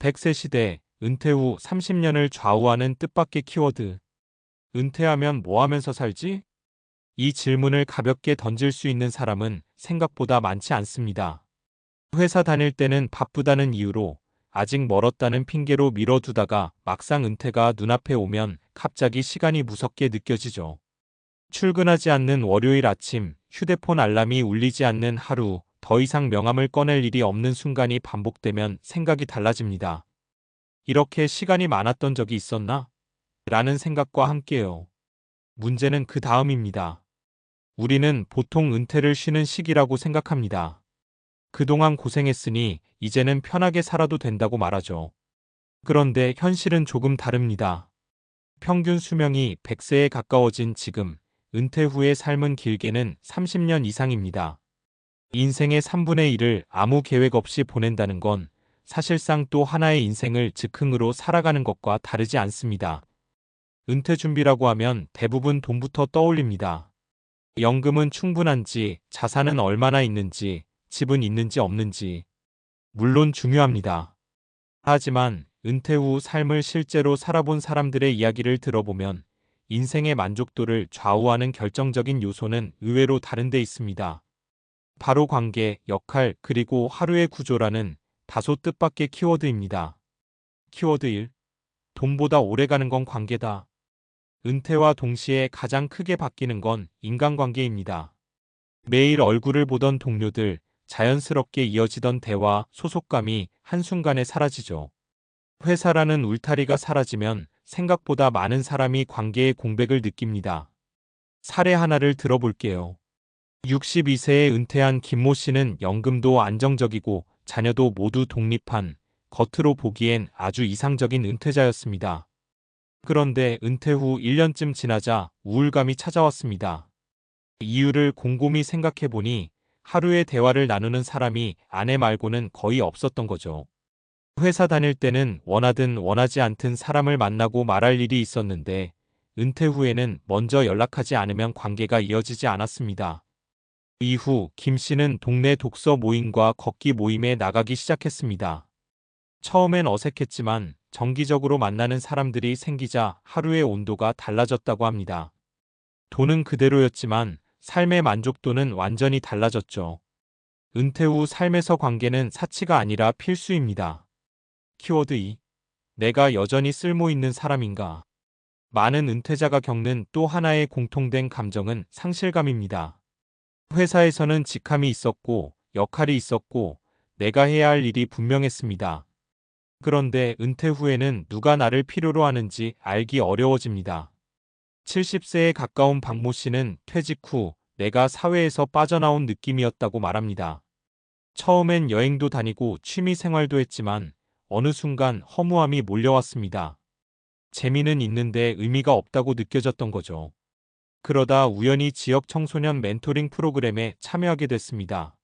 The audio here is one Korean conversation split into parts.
100세 시대, 은퇴 후 30년을 좌우하는 뜻밖의 키워드. 은퇴하면 뭐 하면서 살지? 이 질문을 가볍게 던질 수 있는 사람은 생각보다 많지 않습니다. 회사 다닐 때는 바쁘다는 이유로, 아직 멀었다는 핑계로 미뤄두다가 막상 은퇴가 눈앞에 오면 갑자기 시간이 무섭게 느껴지죠. 출근하지 않는 월요일 아침, 휴대폰 알람이 울리지 않는 하루, 더 이상 명함을 꺼낼 일이 없는 순간이 반복되면 생각이 달라집니다. 이렇게 시간이 많았던 적이 있었나? 라는 생각과 함께요. 문제는 그 다음입니다. 우리는 보통 은퇴를 쉬는 시기라고 생각합니다. 그동안 고생했으니 이제는 편하게 살아도 된다고 말하죠. 그런데 현실은 조금 다릅니다. 평균 수명이 100세에 가까워진 지금, 은퇴 후의 삶은 길게는 30년 이상입니다. 인생의 3분의 1을 아무 계획 없이 보낸다는 건 사실상 또 하나의 인생을 즉흥으로 살아가는 것과 다르지 않습니다. 은퇴 준비라고 하면 대부분 돈부터 떠올립니다. 연금은 충분한지, 자산은 얼마나 있는지, 집은 있는지 없는지. 물론 중요합니다. 하지만 은퇴 후 삶을 실제로 살아본 사람들의 이야기를 들어보면 인생의 만족도를 좌우하는 결정적인 요소는 의외로 다른 데 있습니다. 바로 관계, 역할, 그리고 하루의 구조라는 다소 뜻밖의 키워드입니다. 키워드 1. 돈보다 오래가는 건 관계다. 은퇴와 동시에 가장 크게 바뀌는 건 인간관계입니다. 매일 얼굴을 보던 동료들, 자연스럽게 이어지던 대화, 소속감이 한순간에 사라지죠. 회사라는 울타리가 사라지면 생각보다 많은 사람이 관계의 공백을 느낍니다. 사례 하나를 들어볼게요. 62세에 은퇴한 김모 씨는 연금도 안정적이고 자녀도 모두 독립한, 겉으로 보기엔 아주 이상적인 은퇴자였습니다. 그런데 은퇴 후 1년쯤 지나자 우울감이 찾아왔습니다. 이유를 곰곰이 생각해보니 하루의 대화를 나누는 사람이 아내 말고는 거의 없었던 거죠. 회사 다닐 때는 원하든 원하지 않든 사람을 만나고 말할 일이 있었는데 은퇴 후에는 먼저 연락하지 않으면 관계가 이어지지 않았습니다. 이후 김 씨는 동네 독서 모임과 걷기 모임에 나가기 시작했습니다. 처음엔 어색했지만 정기적으로 만나는 사람들이 생기자 하루의 온도가 달라졌다고 합니다. 돈은 그대로였지만 삶의 만족도는 완전히 달라졌죠. 은퇴 후 삶에서 관계는 사치가 아니라 필수입니다. 키워드 2. 내가 여전히 쓸모 있는 사람인가? 많은 은퇴자가 겪는 또 하나의 공통된 감정은 상실감입니다. 회사에서는 직함이 있었고, 역할이 있었고, 내가 해야 할 일이 분명했습니다. 그런데 은퇴 후에는 누가 나를 필요로 하는지 알기 어려워집니다. 70세에 가까운 박모 씨는 퇴직 후 내가 사회에서 빠져나온 느낌이었다고 말합니다. 처음엔 여행도 다니고 취미 생활도 했지만 어느 순간 허무함이 몰려왔습니다. 재미는 있는데 의미가 없다고 느껴졌던 거죠. 그러다 우연히 지역 청소년 멘토링 프로그램에 참여하게 됐습니다.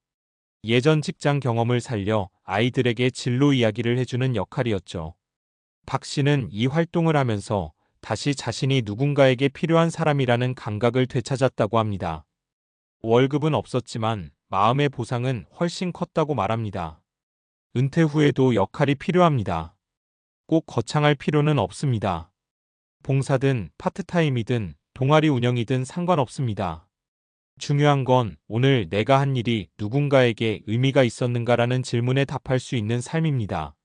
예전 직장 경험을 살려 아이들에게 진로 이야기를 해주는 역할이었죠. 박 씨는 이 활동을 하면서 다시 자신이 누군가에게 필요한 사람이라는 감각을 되찾았다고 합니다. 월급은 없었지만 마음의 보상은 훨씬 컸다고 말합니다. 은퇴 후에도 역할이 필요합니다. 꼭 거창할 필요는 없습니다. 봉사든 파트타임이든 동아리 운영이든 상관없습니다. 중요한 건 오늘 내가 한 일이 누군가에게 의미가 있었는가라는 질문에 답할 수 있는 삶입니다.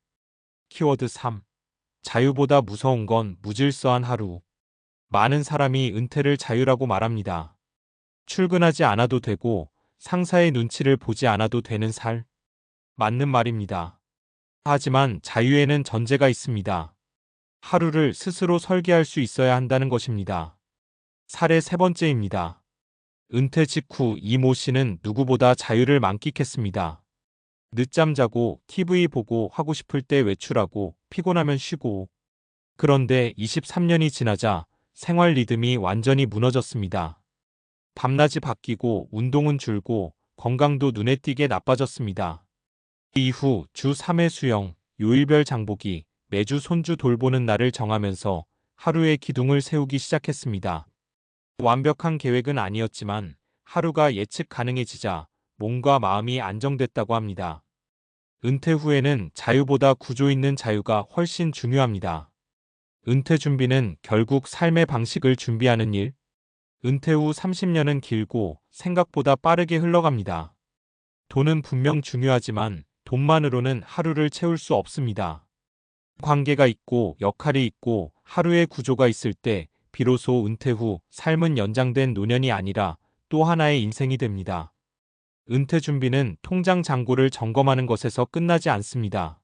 키워드 3. 자유보다 무서운 건 무질서한 하루. 많은 사람이 은퇴를 자유라고 말합니다. 출근하지 않아도 되고 상사의 눈치를 보지 않아도 되는 살. 맞는 말입니다. 하지만 자유에는 전제가 있습니다. 하루를 스스로 설계할 수 있어야 한다는 것입니다. 사례 세 번째입니다. 은퇴 직후 이모 씨는 누구보다 자유를 만끽했습니다. 늦잠 자고 TV 보고 하고 싶을 때 외출하고 피곤하면 쉬고. 그런데 23년이 지나자 생활 리듬이 완전히 무너졌습니다. 밤낮이 바뀌고 운동은 줄고 건강도 눈에 띄게 나빠졌습니다. 이후 주 3회 수영, 요일별 장보기, 매주 손주 돌보는 날을 정하면서 하루의 기둥을 세우기 시작했습니다. 완벽한 계획은 아니었지만 하루가 예측 가능해지자 몸과 마음이 안정됐다고 합니다. 은퇴 후에는 자유보다 구조 있는 자유가 훨씬 중요합니다. 은퇴 준비는 결국 삶의 방식을 준비하는 일. 은퇴 후 30년은 길고 생각보다 빠르게 흘러갑니다. 돈은 분명 중요하지만 돈만으로는 하루를 채울 수 없습니다. 관계가 있고 역할이 있고 하루의 구조가 있을 때 비로소 은퇴 후 삶은 연장된 노년이 아니라 또 하나의 인생이 됩니다. 은퇴 준비는 통장 잔고를 점검하는 것에서 끝나지 않습니다.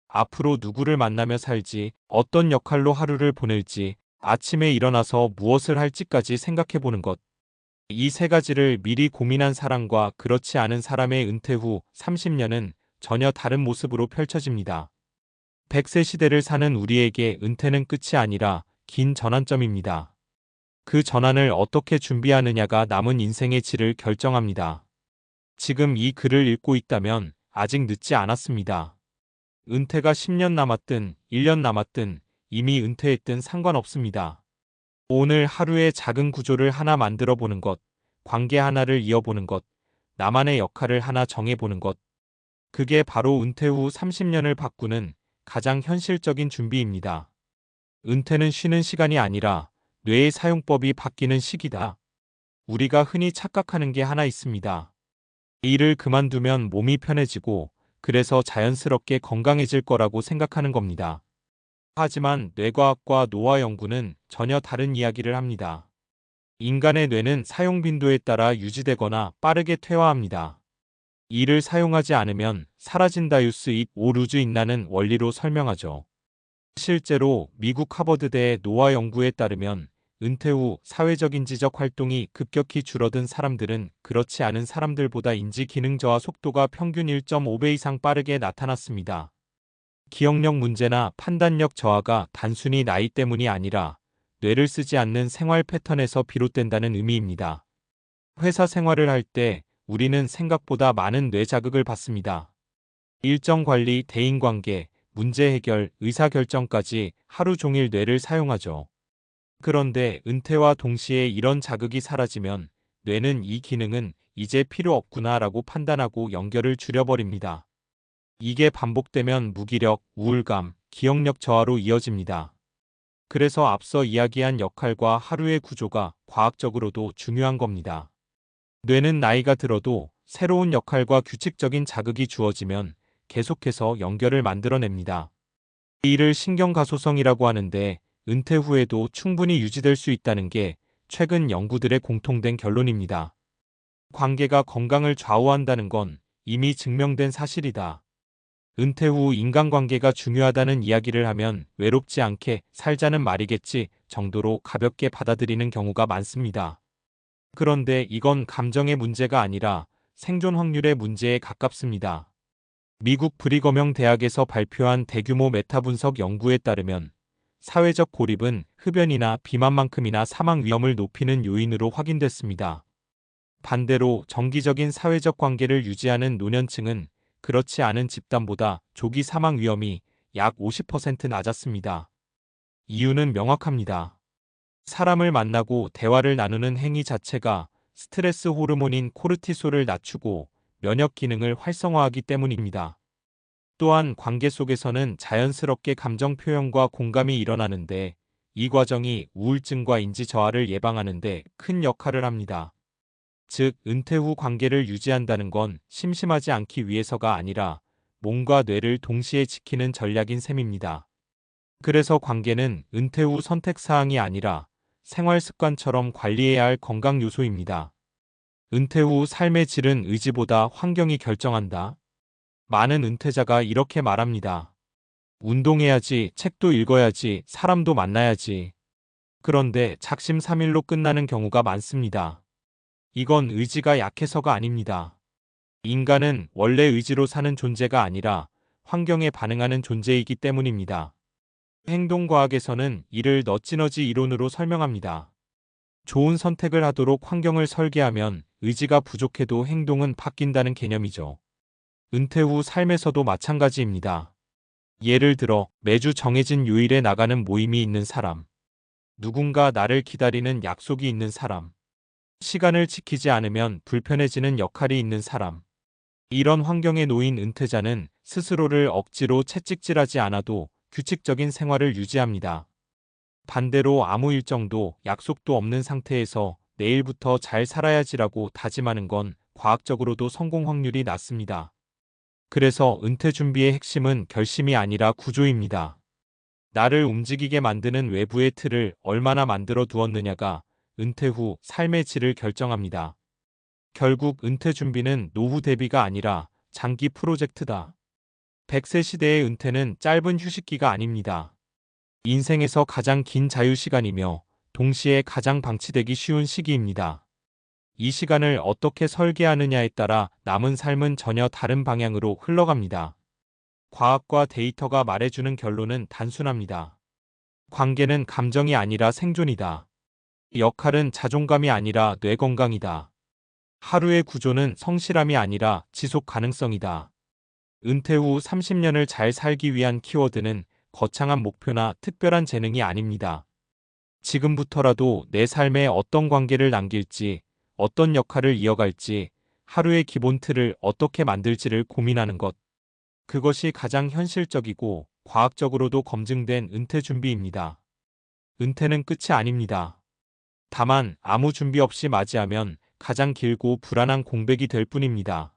앞으로 누구를 만나며 살지, 어떤 역할로 하루를 보낼지, 아침에 일어나서 무엇을 할지까지 생각해 보는 것. 이 세 가지를 미리 고민한 사람과 그렇지 않은 사람의 은퇴 후 30년은 전혀 다른 모습으로 펼쳐집니다. 100세 시대를 사는 우리에게 은퇴는 끝이 아니라 긴 전환점입니다. 그 전환을 어떻게 준비하느냐가 남은 인생의 질을 결정합니다. 지금 이 글을 읽고 있다면 아직 늦지 않았습니다. 은퇴가 10년 남았든 1년 남았든 이미 은퇴했든 상관없습니다. 오늘 하루의 작은 구조를 하나 만들어 보는 것, 관계 하나를 이어보는 것, 나만의 역할을 하나 정해보는 것. 그게 바로 은퇴 후 30년을 바꾸는 가장 현실적인 준비입니다. 은퇴는 쉬는 시간이 아니라 뇌의 사용법이 바뀌는 시기다. 우리가 흔히 착각하는 게 하나 있습니다. 일을 그만두면 몸이 편해지고 그래서 자연스럽게 건강해질 거라고 생각하는 겁니다. 하지만 뇌과학과 노화 연구는 전혀 다른 이야기를 합니다. 인간의 뇌는 사용 빈도에 따라 유지되거나 빠르게 퇴화합니다. 이를 사용하지 않으면 사라진다유스 잇 오루즈인라는 원리로 설명하죠. 실제로 미국 하버드대의 노화 연구에 따르면 은퇴 후 사회적 인지적 활동이 급격히 줄어든 사람들은 그렇지 않은 사람들보다 인지 기능 저하 속도가 평균 1.5배 이상 빠르게 나타났습니다. 기억력 문제나 판단력 저하가 단순히 나이 때문이 아니라 뇌를 쓰지 않는 생활 패턴에서 비롯된다는 의미입니다. 회사 생활을 할 때 우리는 생각보다 많은 뇌 자극을 받습니다. 일정 관리, 대인관계, 문제 해결, 의사결정까지 하루 종일 뇌를 사용하죠. 그런데 은퇴와 동시에 이런 자극이 사라지면 뇌는 이 기능은 이제 필요 없구나라고 판단하고 연결을 줄여버립니다. 이게 반복되면 무기력, 우울감, 기억력 저하로 이어집니다. 그래서 앞서 이야기한 역할과 하루의 구조가 과학적으로도 중요한 겁니다. 뇌는 나이가 들어도 새로운 역할과 규칙적인 자극이 주어지면 계속해서 연결을 만들어냅니다. 이를 신경가소성이라고 하는데 은퇴 후에도 충분히 유지될 수 있다는 게 최근 연구들의 공통된 결론입니다. 관계가 건강을 좌우한다는 건 이미 증명된 사실이다. 은퇴 후 인간관계가 중요하다는 이야기를 하면 외롭지 않게 살자는 말이겠지 정도로 가볍게 받아들이는 경우가 많습니다. 그런데 이건 감정의 문제가 아니라 생존 확률의 문제에 가깝습니다. 미국 브리거명 대학에서 발표한 대규모 메타 분석 연구에 따르면 사회적 고립은 흡연이나 비만만큼이나 사망 위험을 높이는 요인으로 확인됐습니다. 반대로 정기적인 사회적 관계를 유지하는 노년층은 그렇지 않은 집단보다 조기 사망 위험이 약 50% 낮았습니다. 이유는 명확합니다. 사람을 만나고 대화를 나누는 행위 자체가 스트레스 호르몬인 코르티솔을 낮추고 면역 기능을 활성화하기 때문입니다. 또한 관계 속에서는 자연스럽게 감정 표현과 공감이 일어나는데 이 과정이 우울증과 인지 저하를 예방하는 데 큰 역할을 합니다. 즉, 은퇴 후 관계를 유지한다는 건 심심하지 않기 위해서가 아니라 몸과 뇌를 동시에 지키는 전략인 셈입니다. 그래서 관계는 은퇴 후 선택사항이 아니라 생활 습관처럼 관리해야 할 건강 요소입니다. 은퇴 후 삶의 질은 의지보다 환경이 결정한다. 많은 은퇴자가 이렇게 말합니다. 운동해야지, 책도 읽어야지, 사람도 만나야지. 그런데 작심삼일로 끝나는 경우가 많습니다. 이건 의지가 약해서가 아닙니다. 인간은 원래 의지로 사는 존재가 아니라 환경에 반응하는 존재이기 때문입니다. 행동과학에서는 이를 너찌너지 이론으로 설명합니다. 좋은 선택을 하도록 환경을 설계하면 의지가 부족해도 행동은 바뀐다는 개념이죠. 은퇴 후 삶에서도 마찬가지입니다. 예를 들어 매주 정해진 요일에 나가는 모임이 있는 사람, 누군가 나를 기다리는 약속이 있는 사람, 시간을 지키지 않으면 불편해지는 역할이 있는 사람. 이런 환경에 놓인 은퇴자는 스스로를 억지로 채찍질하지 않아도 규칙적인 생활을 유지합니다. 반대로 아무 일정도 약속도 없는 상태에서 내일부터 잘 살아야지라고 다짐하는 건 과학적으로도 성공 확률이 낮습니다. 그래서 은퇴 준비의 핵심은 결심이 아니라 구조입니다. 나를 움직이게 만드는 외부의 틀을 얼마나 만들어 두었느냐가 은퇴 후 삶의 질을 결정합니다. 결국 은퇴 준비는 노후 대비가 아니라 장기 프로젝트다. 100세 시대의 은퇴는 짧은 휴식기가 아닙니다. 인생에서 가장 긴 자유시간이며 동시에 가장 방치되기 쉬운 시기입니다. 이 시간을 어떻게 설계하느냐에 따라 남은 삶은 전혀 다른 방향으로 흘러갑니다. 과학과 데이터가 말해주는 결론은 단순합니다. 관계는 감정이 아니라 생존이다. 역할은 자존감이 아니라 뇌 건강이다. 하루의 구조는 성실함이 아니라 지속 가능성이다. 은퇴 후 30년을 잘 살기 위한 키워드는 거창한 목표나 특별한 재능이 아닙니다. 지금부터라도 내 삶에 어떤 관계를 남길지, 어떤 역할을 이어갈지, 하루의 기본 틀을 어떻게 만들지를 고민하는 것. 그것이 가장 현실적이고 과학적으로도 검증된 은퇴 준비입니다. 은퇴는 끝이 아닙니다. 다만 아무 준비 없이 맞이하면 가장 길고 불안한 공백이 될 뿐입니다.